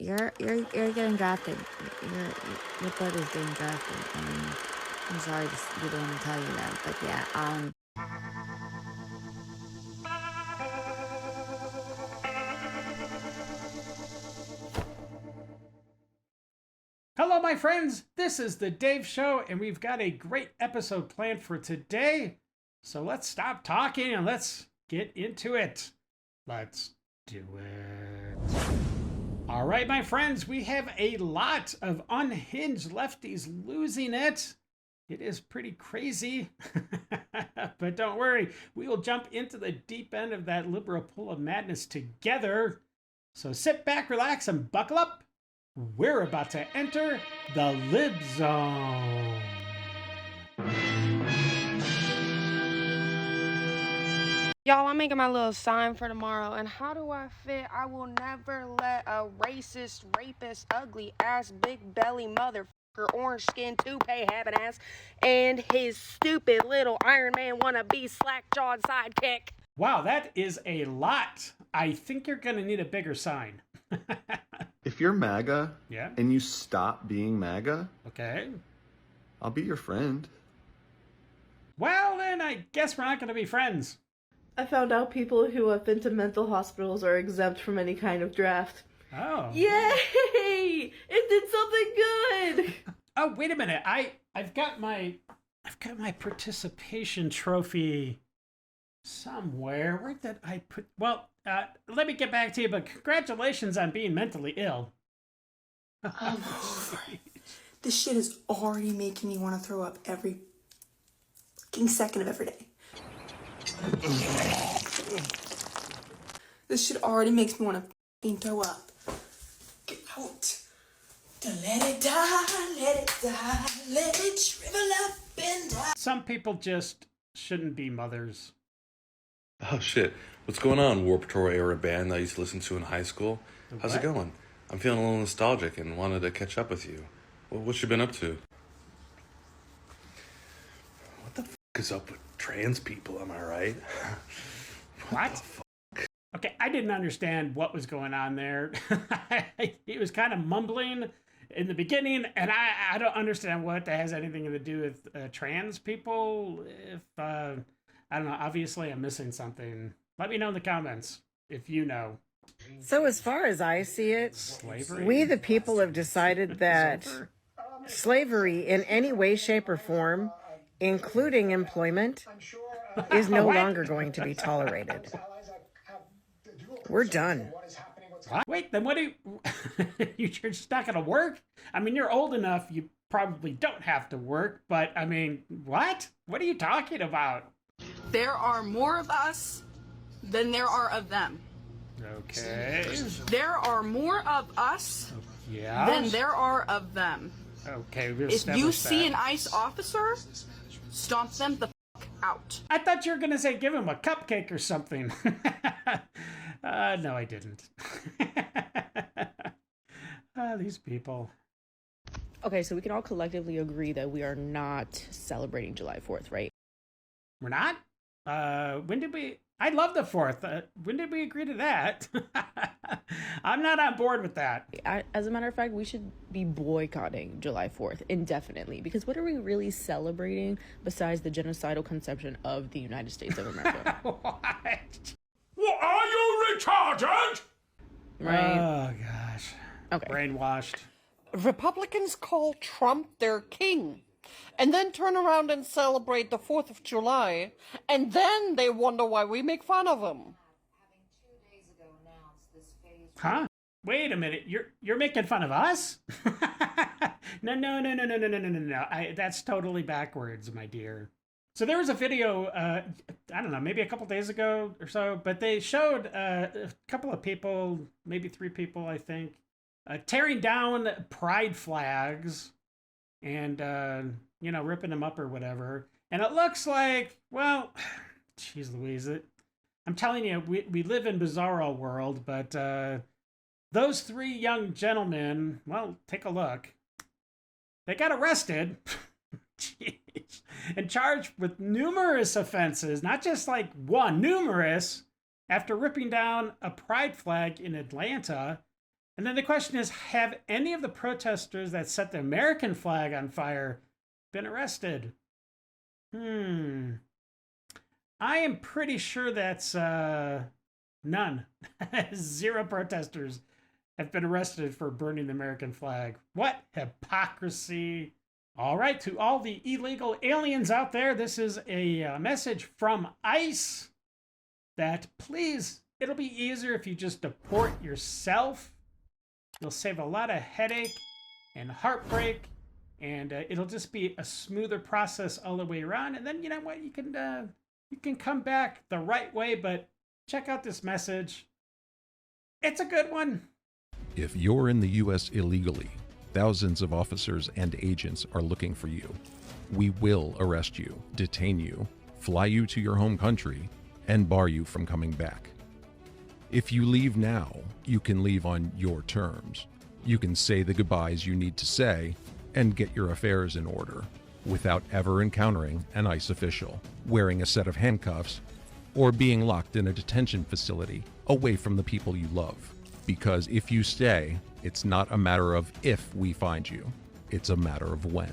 you're getting drafted. Your brother's getting drafted. I'm sorry to be the one to tell you that, but yeah. Hello, my friends. This is the Dave Show, and we've got a great episode planned for today. So let's stop talking and let's get into it. Let's do it. All right, my friends, we have a lot of unhinged lefties losing it. It is pretty crazy. But don't worry, we will jump into the deep end of that liberal pool of madness together. So sit back, relax, and buckle up. We're about to enter the Lib Zone. Y'all, I'm making my little sign for tomorrow, and how do I fit? I will never let a racist, rapist, ugly ass, big belly motherfucker, orange skin, toupee having ass, and his stupid little Iron Man wannabe slack jawed sidekick. Wow, that is a lot. I think you're gonna need a bigger sign. If you're MAGA Yeah. and you stop being MAGA, Okay. I'll be your friend. Well, then I guess we're not gonna be friends. I found out people who have been to mental hospitals are exempt from any kind of draft. Oh. Yay! It did something good! Oh, wait a minute. I've got my participation trophy somewhere. Where did I put? Well, let me get back to you. But congratulations on being mentally ill. I'm over it. This shit is already making me want to throw up every fucking second of every day. This shit already makes me want to fucking throw up. Get out. To let it die, let it die, let it shrivel up and die. Some people just shouldn't be mothers. Oh shit, what's going on, Warped Tour era band I used to listen to in high school? How's it going? I'm feeling a little nostalgic and wanted to catch up with you. What you been up to? What the fuck is up with trans people, am I right? What? Okay, I didn't understand what was going on there. He was kind of mumbling in the beginning, and I don't understand what that has anything to do with trans people. If I don't know, obviously I'm missing something. Let me know in the comments if you know. So as far as I see it, Slavery? we the people have decided that slavery in any way, shape, or form, including employment, is no longer going to be tolerated. We're done. What? Wait, then what do you... You're just not going to work? I mean, you're old enough, you probably don't have to work, but I mean, what? What are you talking about? There are more of us than there are of them. Okay. There are more of us Yeah. than there are of them. Okay, we've If you established see that. an ICE officer, stomp them the fuck out. I thought you were going to say give him a cupcake or something. No, I didn't. These people. Okay, so we can all collectively agree that we are not celebrating July 4th, right? We're not? When did we... I love the 4th. When did we agree to that? I'm not on board with that. As a matter of fact, we should be boycotting July 4th indefinitely, because what are we really celebrating besides the genocidal conception of the United States of America? What? What, are you retarded? Right? Oh, gosh. Okay. Brainwashed. Republicans call Trump their king, and then turn around and celebrate the 4th of July, and then they wonder why we make fun of him. Huh? Wait a minute. You're making fun of us? No. That's totally backwards, my dear. So there was a video, I don't know, maybe a couple days ago or so, but they showed a couple of people, maybe 3 people, I think, tearing down pride flags and, ripping them up or whatever. And it looks like, well, geez Louise, I'm telling you, we live in bizarro world, but those 3 young gentlemen, well, take a look. They got arrested. Jeez. And charged with numerous offenses, not just like one, numerous, after ripping down a pride flag in Atlanta. And then the question is, have any of the protesters that set the American flag on fire been arrested? I am pretty sure that's none. 0 protesters have been arrested for burning the American flag. What hypocrisy. All right, to all the illegal aliens out there, this is a message from ICE that please, it'll be easier if you just deport yourself. You'll save a lot of headache and heartbreak, and it'll just be a smoother process all the way around. And then, you know what, you can come back the right way. But check out this message. It's a good one. If you're in the U.S. illegally, thousands of officers and agents are looking for you. We will arrest you, detain you, fly you to your home country, and bar you from coming back. If you leave now, you can leave on your terms. You can say the goodbyes you need to say and get your affairs in order without ever encountering an ICE official, wearing a set of handcuffs, or being locked in a detention facility away from the people you love. Because if you stay, it's not a matter of if we find you, it's a matter of when.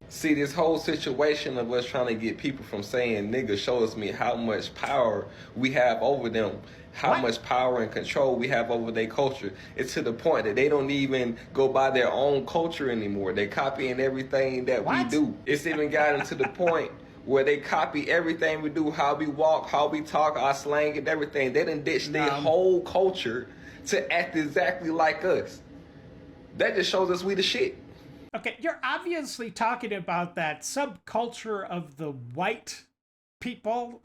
See, this whole situation of us trying to get people from saying nigga shows me how much power we have over them, how much power and control we have over their culture. It's to the point that they don't even go by their own culture anymore. They're copying everything that we do. It's even gotten to the point where they copy everything we do, how we walk, how we talk, our slang and everything. They done ditched their whole culture to act exactly like us. That just shows us we the shit. Okay, you're obviously talking about that subculture of the white people,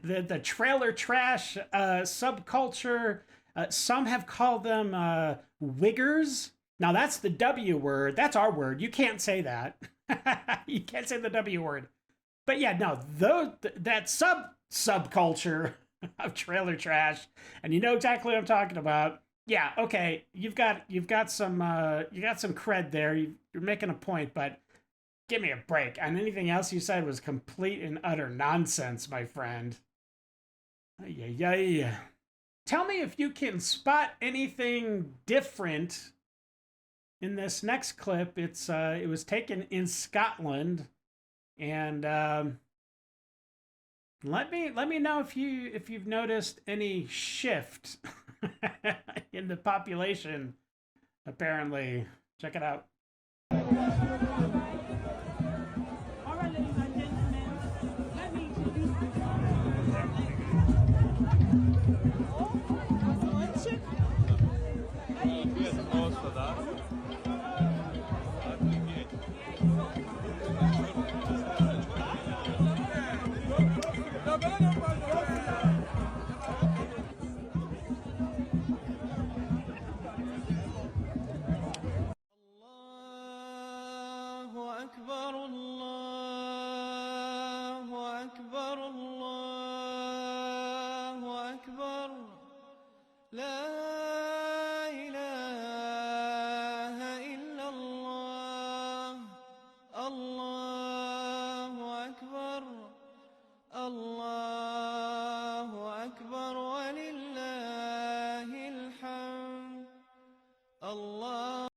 the trailer trash subculture. Some have called them wiggers. Now that's the W word. That's our word. You can't say that. You can't say the W word. But yeah, no, that subculture of trailer trash, and you know exactly what I'm talking about. Yeah, okay, you've got some cred there. You're making a point, but give me a break. And anything else you said was complete and utter nonsense, my friend. Yeah. Tell me if you can spot anything different in this next clip. It was taken in Scotland, and let me know if you've noticed any shift in the population. Apparently, check it out.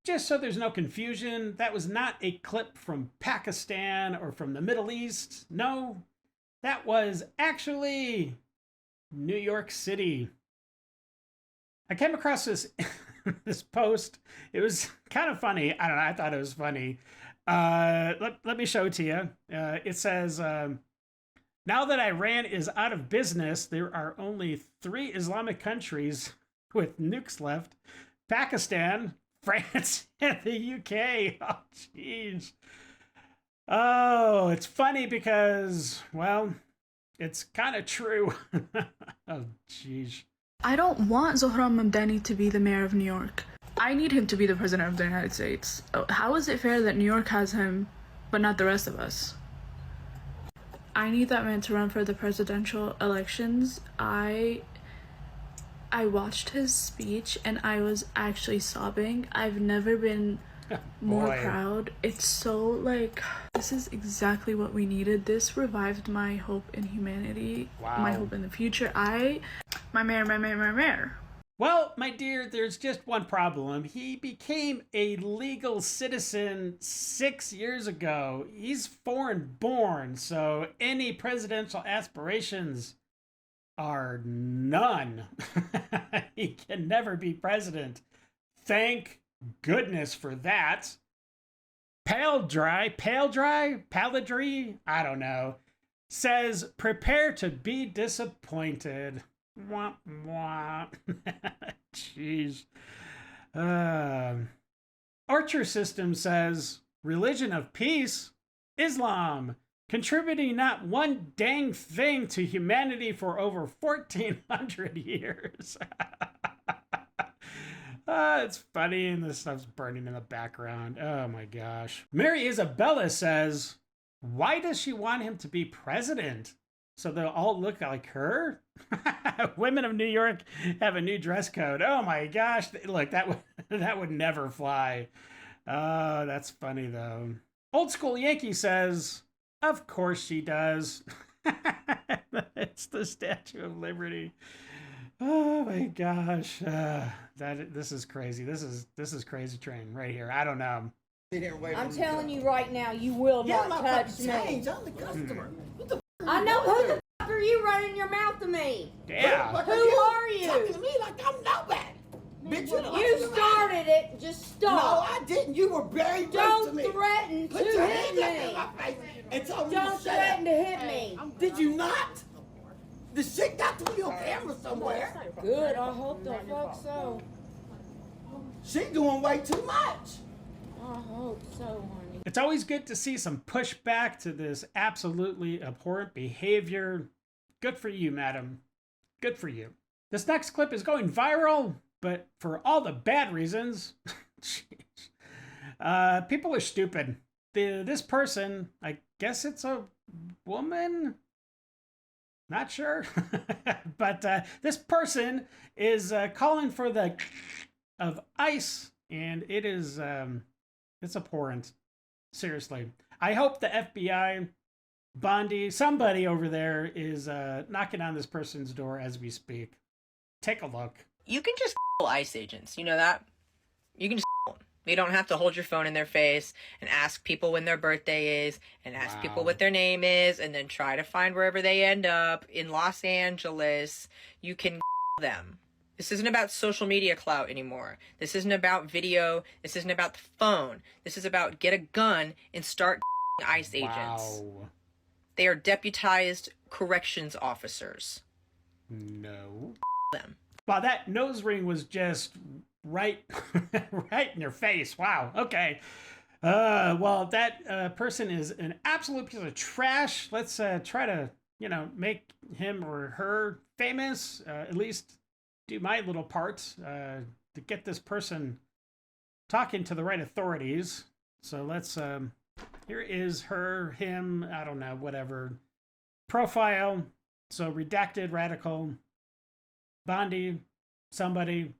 Just so there's no confusion, that was not a clip from Pakistan or from the Middle East. No, that was actually New York City. I came across this this post. It was kind of funny. I don't know. I thought it was funny. Let me show it to you. It says, now that Iran is out of business, there are only 3 Islamic countries with nukes left: Pakistan, France, and the UK. Oh, jeez. Oh, it's funny because, well, it's kind of true. Oh, jeez. I don't want Zohran Mamdani to be the mayor of New York. I need him to be the president of the United States. How is it fair that New York has him, but not the rest of us? I need that man to run for the presidential elections. I watched his speech and I was actually sobbing. I've never been more proud. It's so like, this is exactly what we needed. This revived my hope in humanity. Wow. My hope in the future. My mayor. Well, my dear, there's just one problem. He became a legal citizen 6 years ago. He's foreign born, so any presidential aspirations are none. He can never be president. Thank goodness for that. Paladry, I don't know, says, prepare to be disappointed. Wah, wah. Jeez. Archer System says, religion of peace, Islam, contributing not one dang thing to humanity for over 1,400 years. It's funny, and this stuff's burning in the background. Oh my gosh. Mary Isabella says, why does she want him to be president? So they'll all look like her? Women of New York have a new dress code. Oh my gosh. Look, that would never fly. Oh, that's funny though. Old School Yankee says, of course she does. It's the Statue of Liberty. Oh my gosh. This is crazy. This is Crazy Train right here. I don't know. I'm telling you right now, you will not touch me. I'm the customer. I know. Who the fuck are you running your mouth to me? Yeah. Who are you? Talking to me like I'm nobody. Bitch, You started it. Just stop. No, I didn't. You were very rude to Don't me. threaten to Put your hit hands up in me. my face and tell me Don't to shut threaten up. to hit me. Did you not? The shit got to be on camera somewhere. Good. I hope the fuck so. She doing way too much. I hope so, honey. It's always good to see some pushback to this absolutely abhorrent behavior. Good for you, madam. Good for you. This next clip is going viral, but for all the bad reasons. Jeez. People are stupid. This person, I guess it's a woman? Not sure. But this person is calling for the of ICE, and it is it's abhorrent. Seriously. I hope the FBI, Bondi, somebody over there is knocking on this person's door as we speak. Take a look. You can just ICE agents. You know that? You can just them. You don't have to hold your phone in their face and ask people when their birthday is and ask people what their name is and then try to find wherever they end up in Los Angeles. You can them. This isn't about social media clout anymore. This isn't about video. This isn't about the phone. This is about get a gun and start ICE agents. They are deputized corrections officers. No. Them. Wow, that nose ring was just right in your face. Wow. Okay. Well, that person is an absolute piece of trash. Let's try to, make him or her famous. At least do my little part to get this person talking to the right authorities. So let's, here is her, him, I don't know, whatever. Profile. So redacted, radical, Bondi, somebody,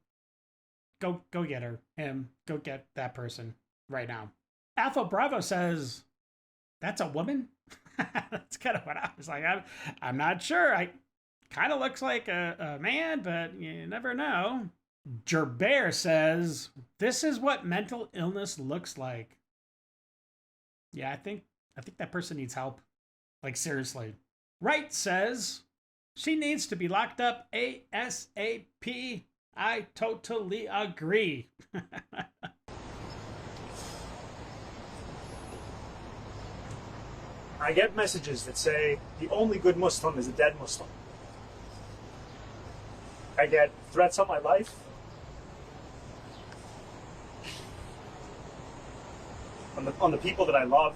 go get her, him, go get that person right now. Alpha Bravo says, that's a woman? That's kind of what I was like. I'm not sure. I kind of looks like a man, but you never know. Gerbert says, this is what mental illness looks like. Yeah, I think that person needs help. Like, seriously. Wright says, she needs to be locked up ASAP. I totally agree. I get messages that say the only good Muslim is a dead Muslim. I get threats on my life. On the people that I love.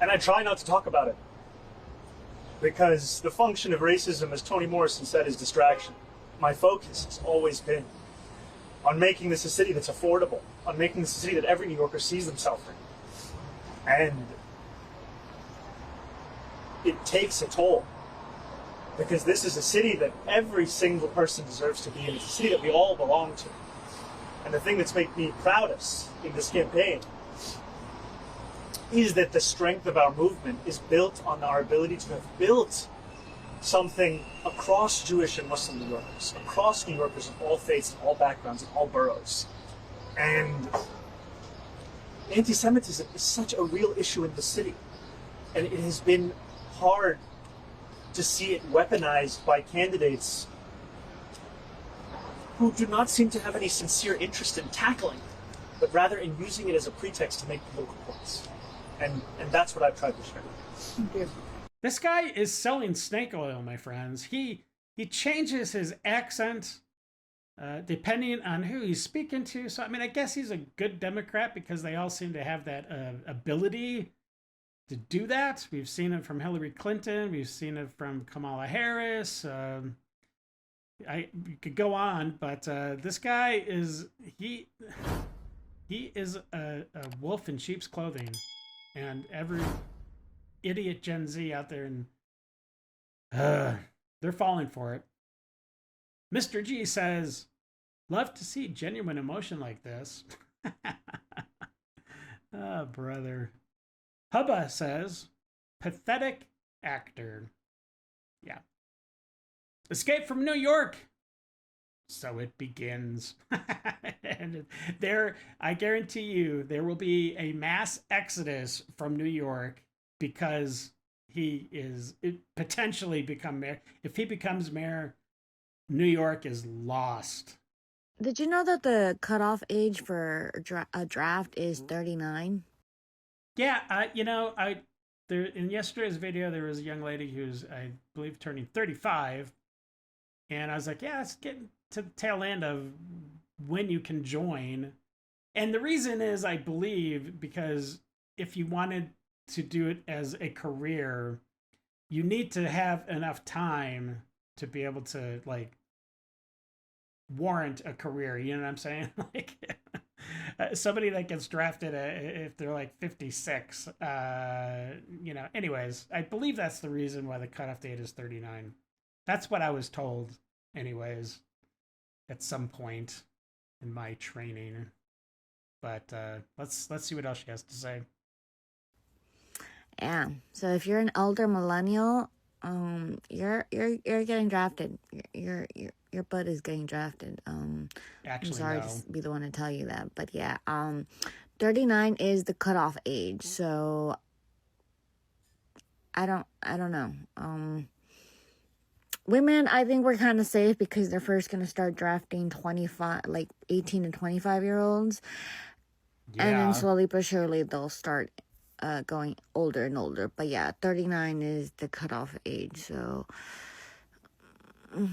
And I try not to talk about it. Because the function of racism, as Toni Morrison said, is distraction. My focus has always been on making this a city that's affordable, on making this a city that every New Yorker sees themselves in. And it takes a toll. Because this is a city that every single person deserves to be in. It's a city that we all belong to. And the thing that's made me proudest in this campaign is that the strength of our movement is built on our ability to have built something across Jewish and Muslim New Yorkers, across New Yorkers of all faiths, and all backgrounds, and all boroughs. And anti-Semitism is such a real issue in the city. And it has been hard to see it weaponized by candidates who do not seem to have any sincere interest in tackling it, but rather in using it as a pretext to make political points. And that's what I've tried to share. Thank you. This guy is selling snake oil, my friends. He changes his accent depending on who he's speaking to. So, I mean, I guess he's a good Democrat because they all seem to have that ability to do that. We've seen it from Hillary Clinton. We've seen it from Kamala Harris. You could go on, but this guy is, he is a wolf in sheep's clothing. And every idiot Gen Z out there, and they're falling for it. Mr. G says, love to see genuine emotion like this. Oh, brother. Hubba says, pathetic actor. Yeah. Escape from New York. So it begins. And there, I guarantee you, there will be a mass exodus from New York because he is potentially become mayor. If he becomes mayor, New York is lost. Did you know that the cutoff age for a draft is 39? Yeah, you know, there in yesterday's video there was a young lady who's, I believe, turning 35, and I was like, yeah, it's getting to the tail end of when you can join. And the reason is, I believe, because if you wanted to do it as a career, you need to have enough time to be able to, like, warrant a career. You know what I'm saying? Like, somebody that gets drafted if they're like 56, you know, anyways, I believe that's the reason why the cutoff date is 39. That's what I was told, anyways, at some point in my training. But let's see what else she has to say. Yeah. So if you're an elder millennial, you're getting drafted. Your butt is getting drafted. Actually, I'm sorry no. to be the one to tell you that, but yeah. 39 is the cutoff age. So I don't know. Women, I think we're kind of safe because they're first going to start drafting 18 and 25-year-olds. Yeah. And then slowly but surely they'll start going older and older. But yeah, 39 is the cutoff age. So I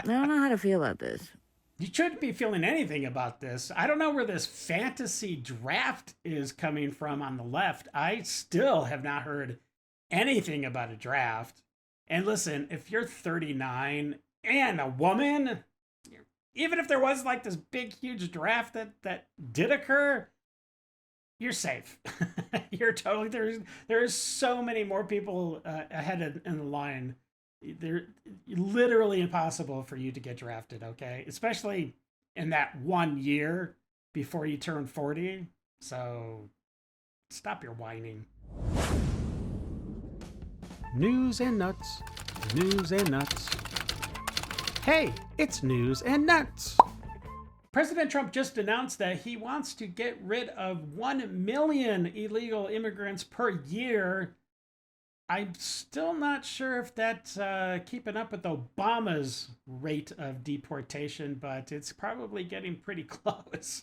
don't know how to feel about this. You shouldn't be feeling anything about this. I don't know where this fantasy draft is coming from on the left. I still have not heard anything about a draft. And listen, if you're 39 and a woman, even if there was like this big, huge draft that did occur, you're safe. You're totally, there's so many more people ahead in the line. They're literally impossible for you to get drafted, okay? Especially in that 1 year before you turn 40. So stop your whining. News and nuts. News and nuts. Hey, it's news and nuts. President Trump just announced that he wants to get rid of 1 million illegal immigrants per year. I'm still not sure if that's keeping up with Obama's rate of deportation, but it's probably getting pretty close.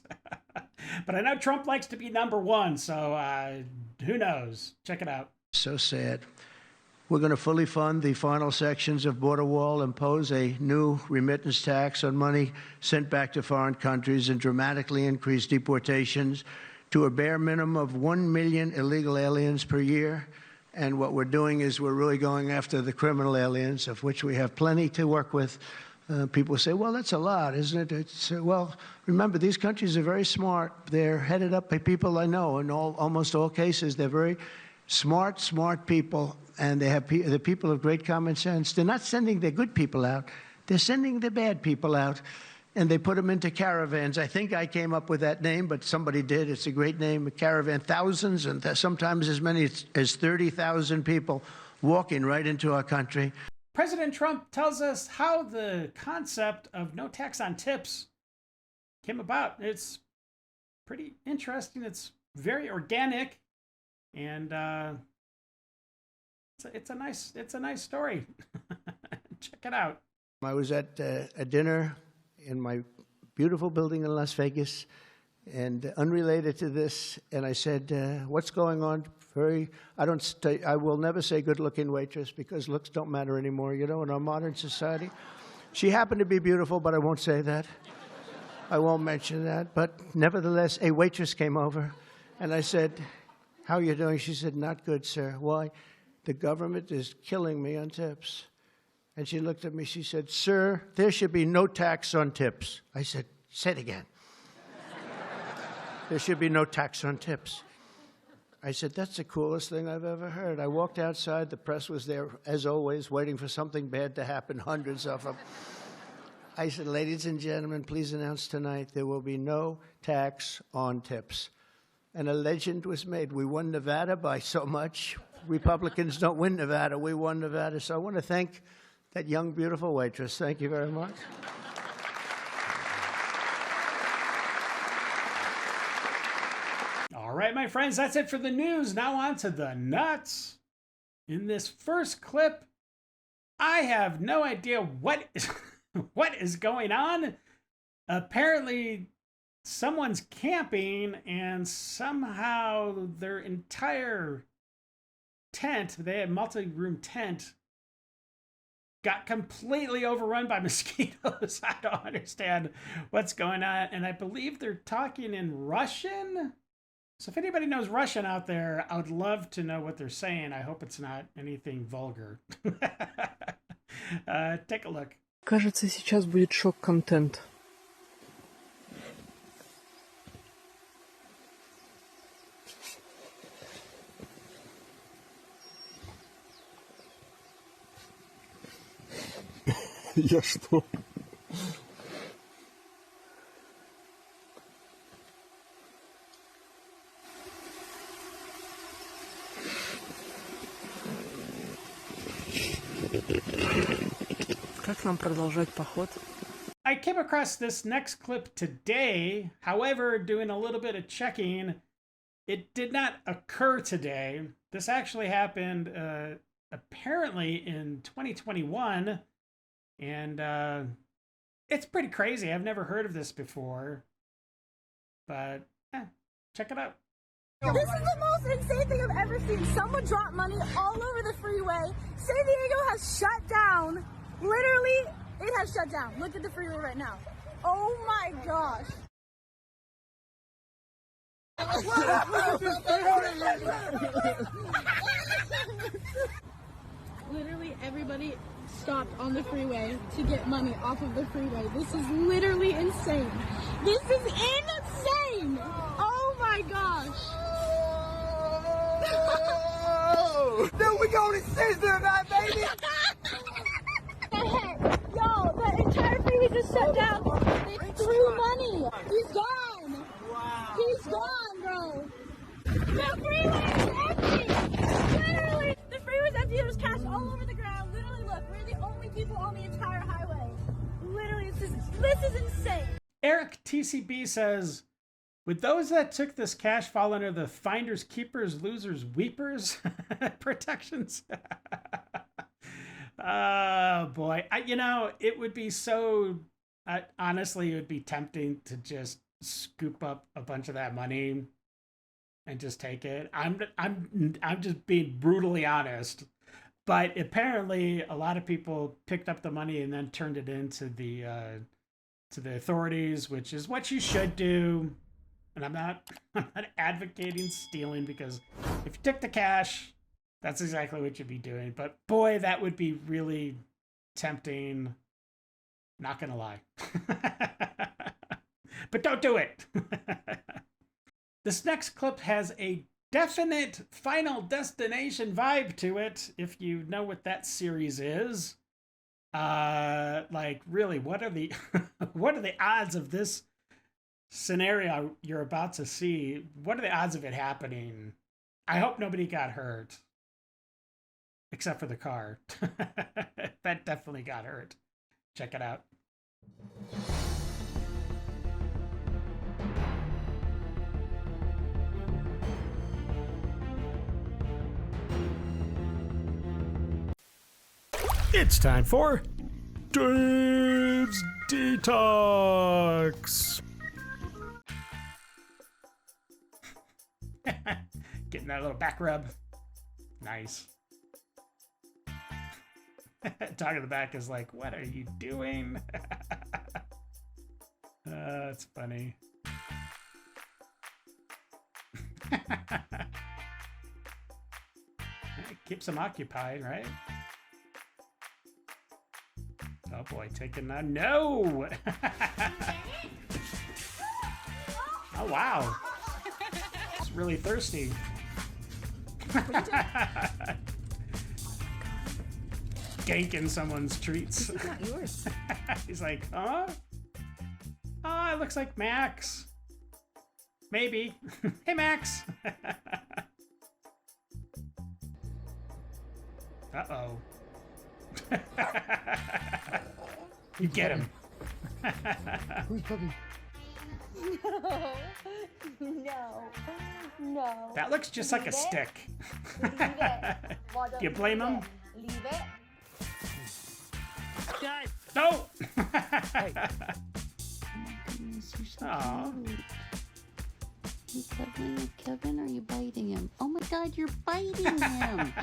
But I know Trump likes to be number one, so who knows? Check it out. So sad. We're going to fully fund the final sections of border wall, impose a new remittance tax on money sent back to foreign countries, and dramatically increase deportations to a bare minimum of 1 million illegal aliens per year. And what we're doing is we're really going after the criminal aliens, of which we have plenty to work with. People say, well, that's a lot, isn't it? Well, remember, these countries are very smart. They're headed up by people I know. In almost all cases, they're very smart people, and they have the people of great common sense. They're not sending their good people out. They're sending the bad people out. and they put them into caravans. I think I came up with that name, but somebody did. It's a great name, a caravan. Thousands and sometimes as many as 30,000 people walking right into our country. President Trump tells us how the concept of no tax on tips came about. It's pretty interesting. It's very organic, and it's a nice story. Check it out. I was at a dinner in my beautiful building in Las Vegas, and unrelated to this, and I said, "What's going on?" I will never say good-looking waitress because looks don't matter anymore, you know, in our modern society. She happened to be beautiful, but I won't say that. I won't mention that. But nevertheless, a waitress came over, and I said, "How are you doing?" She said, "Not good, sir." "Why?" "The government is killing me on tips." And she looked at me, she said, "Sir, there should be no tax on tips." I said, "Say it again." "There should be no tax on tips." I said, "That's the coolest thing I've ever heard." I walked outside. The press was there, as always, waiting for something bad to happen, hundreds of them. I said, "Ladies and gentlemen, please announce tonight there will be no tax on tips." And a legend was made. We won Nevada by so much. Republicans don't win Nevada. We won Nevada. So I want to thank that young, beautiful waitress. Thank you very much. All right, my friends, that's it for the news. Now on to the nuts. In this first clip, I have no idea what is going on. Apparently, someone's camping and somehow their entire tent, they had a multi-room tent, got completely overrun by mosquitoes. I don't understand what's going on. And I believe they're talking in Russian. So if anybody knows Russian out there, I would love to know what they're saying. I hope it's not anything vulgar. Take a look. Кажется, сейчас будет шок-контент. Я что? Как нам продолжать поход? I came across this next clip today. However, doing a little bit of checking, it did not occur today. This actually happened apparently in 2021. And it's pretty crazy. I've never heard of this before. But check it out. This is the most insane thing I've ever seen. Someone dropped money all over the freeway. San Diego has shut down. Literally, it has shut down. Look at the freeway right now. Oh my gosh. Literally, everybody stopped on the freeway to get money off of the freeway. This is literally insane. This is insane. Oh my gosh. Then we gonna scissor that, baby. The heck? Yo, the entire freeway just shut down. They threw money. He's gone. Wow. He's gone, bro. The freeway is empty. Literally, the freeway's empty. There's cash all over the ground. Literally, look, we're the only people on the entire highway. Literally, this is insane. Eric TCB says, would those that took this cash fall under the finders, keepers, losers, weepers protections? Oh boy. It would be so, honestly, it would be tempting to just scoop up a bunch of that money and just take it. I'm just being brutally honest. But apparently a lot of people picked up the money and then turned it into the authorities, which is what you should do. And I'm not advocating stealing, because if you took the cash, that's exactly what you'd be doing. But boy, that would be really tempting. Not gonna lie. But don't do it. This next clip has a definite Final Destination vibe to it, if you know what that series is. Like, really, what are the what are the odds of this scenario you're about to see? What are the odds of it happening? I hope nobody got hurt. Except for the car. That definitely got hurt. Check it out. It's time for Dave's Detox. Getting that little back rub. Nice. Dog in the back is like, what are you doing? That's funny. Keeps him occupied, right? Oh boy, taking a no! Oh wow. It's really thirsty. Ganking someone's treats. This is not yours. He's like, huh? Oh, it looks like Max. Maybe. Hey, Max. Uh-oh. You get him. Who's puppy? No. No. That looks just like a stick. You blame him? Leave it. Guys, no! Hey. You're so cute. You cuddling with Kevin or are you biting him? Oh my god, you're biting him!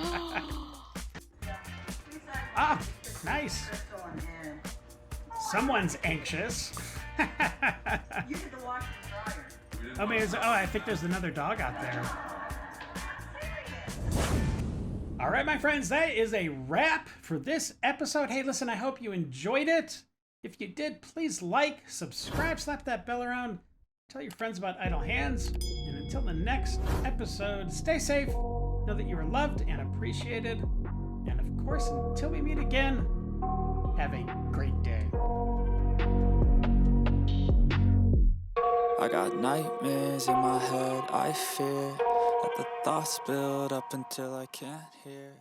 Ah, nice. Someone's anxious. Oh, I think there's another dog out there. All right, my friends, that is a wrap for this episode. Hey, listen, I hope you enjoyed it. If you did, please like, subscribe, slap that bell around, tell your friends about Idle Hands. And until the next episode, stay safe, know that you are loved and appreciated. And of course, until we meet again, have a great day. I got nightmares in my head, I fear that the thoughts build up until I can't hear.